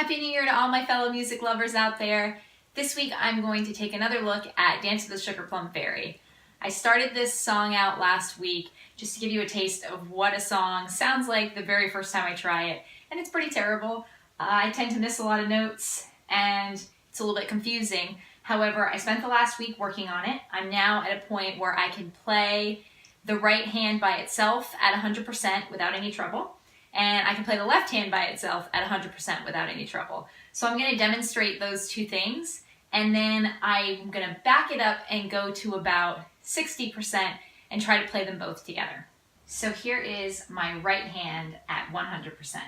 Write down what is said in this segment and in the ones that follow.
Happy New Year to all my fellow music lovers out there. This week I'm going to take another look at Dance with the Sugarplum Fairy. I started this song out last week just to give you a taste of what a song sounds like the very first time I try it, and it's pretty terrible. I tend to miss a lot of notes and it's a little bit confusing. However, I spent the last week working on it. I'm now at a point where I can play the right hand by itself at 100% without any trouble. And I can play the left hand by itself at 100% without any trouble. So I'm going to demonstrate those two things, and then I'm going to back it up and go to about 60% and try to play them both together. So here is my right hand at 100%.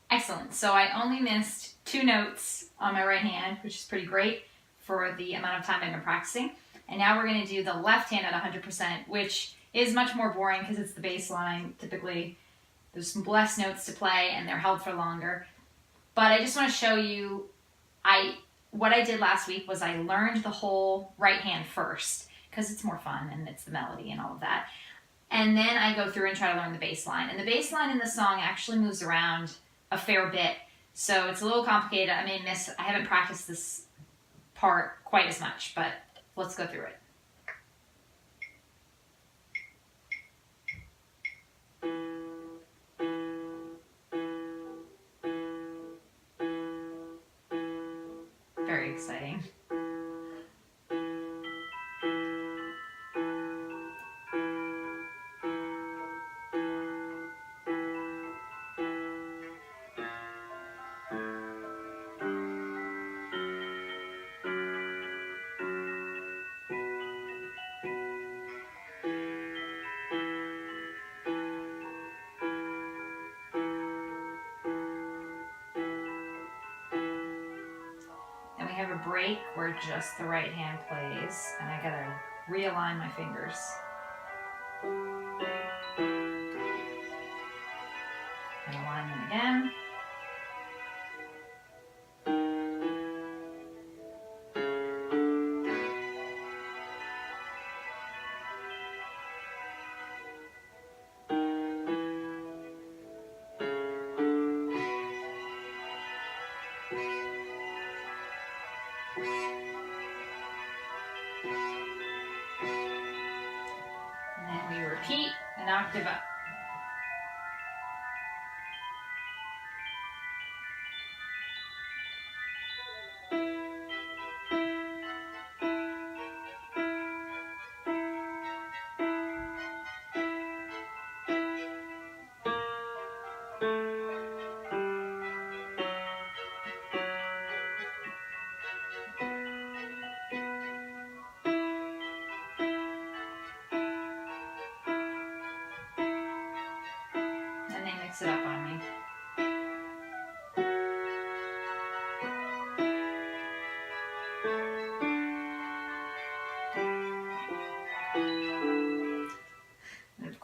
Excellent. So I only missed 2 notes on my right hand, which is pretty great for the amount of time I've been practicing. And now we're going to do the left hand at 100%, which is much more boring because it's the bass line. Typically, there's some less notes to play and they're held for longer. But I just want to show you, what I did last week was I learned the whole right hand first because it's more fun and it's the melody and all of that. And then I go through and try to learn the bass line. And the bass line in the song actually moves around a fair bit, so it's a little complicated. I haven't practiced this part quite as much, but let's go through it. Very exciting. And we have a break where just the right hand plays, and I gotta realign my fingers. And align them again. And then we repeat an octave up.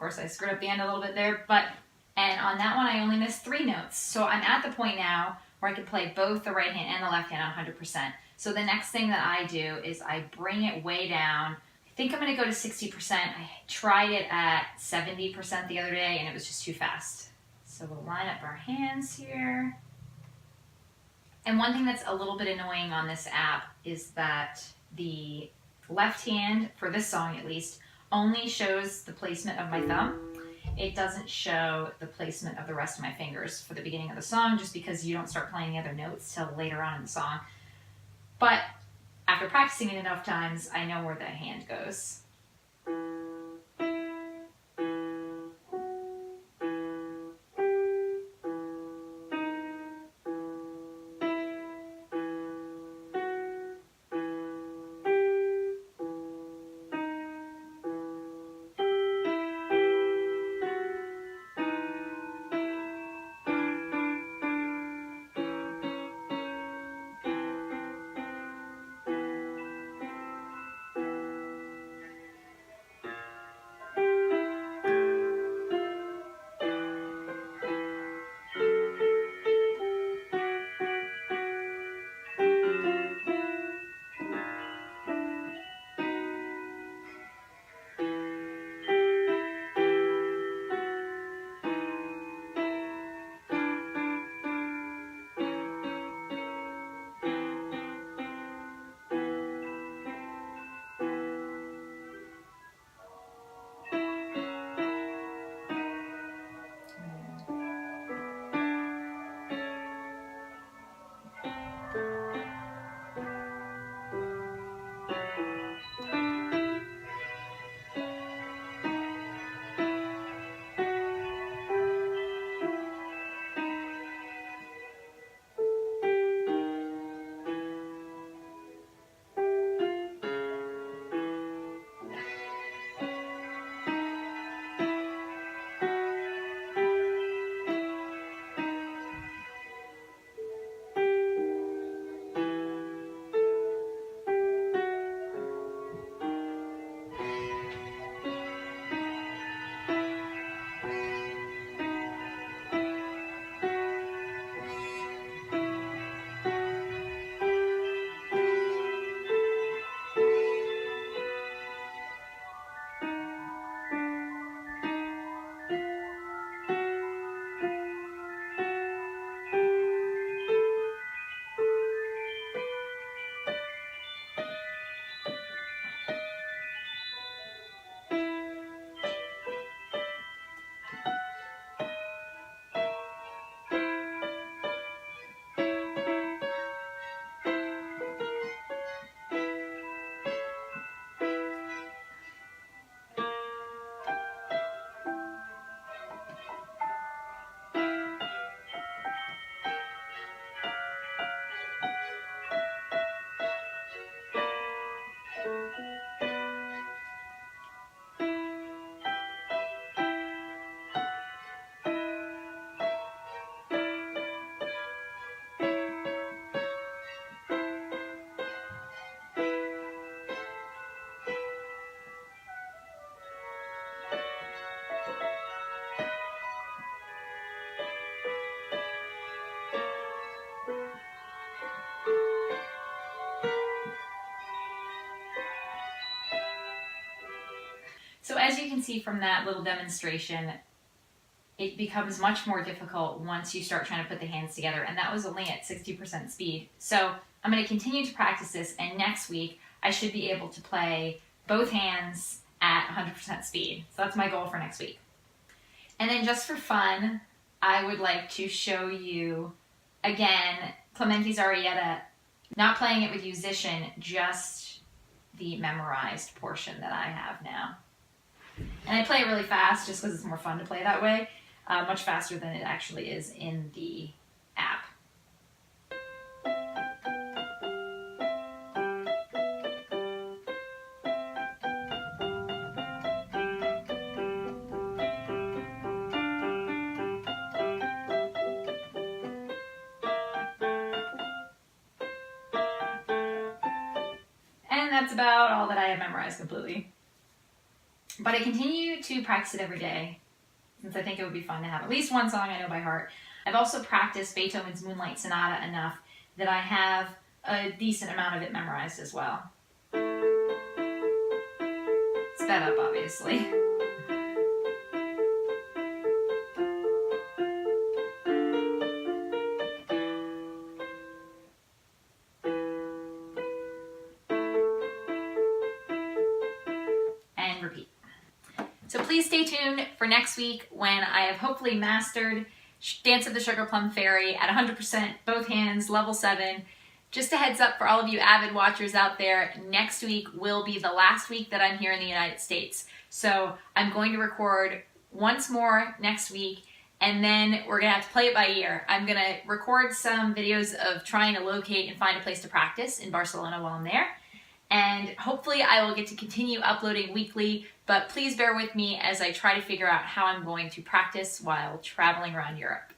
course, I screwed up the end a little bit there, and on that one I only missed 3 notes. So I'm at the point now where I can play both the right hand and the left hand 100%. So the next thing that I do is I bring it way down. I think I'm going to go to 60%. I tried it at 70% the other day and it was just too fast. So we'll line up our hands here. And one thing that's a little bit annoying on this app is that the left hand, for this song at least, only shows the placement of my thumb. It doesn't show the placement of the rest of my fingers for the beginning of the song, just because you don't start playing the other notes till later on in the song. But after practicing it enough times, I know where the hand goes. So as you can see from that little demonstration, it becomes much more difficult once you start trying to put the hands together, and that was only at 60% speed. So I'm going to continue to practice this, and next week I should be able to play both hands at 100% speed. So that's my goal for next week. And then just for fun, I would like to show you, again, Clementi's Arietta, not playing it with Yousician, just the memorized portion that I have now. And I play it really fast just because it's more fun to play that way, much faster than it actually is in the app. And that's about all that I have memorized completely. But I continue to practice it every day since I think it would be fun to have at least one song I know by heart. I've also practiced Beethoven's Moonlight Sonata enough that I have a decent amount of it memorized as well. Sped up, obviously. And repeat. So please stay tuned for next week when I have hopefully mastered Dance of the Sugarplum Fairy at 100%, both hands, level 7. Just a heads up for all of you avid watchers out there, next week will be the last week that I'm here in the United States. So I'm going to record once more next week, and then we're going to have to play it by ear. I'm going to record some videos of trying to locate and find a place to practice in Barcelona while I'm there. And hopefully I will get to continue uploading weekly, but please bear with me as I try to figure out how I'm going to practice while traveling around Europe.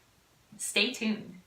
Stay tuned.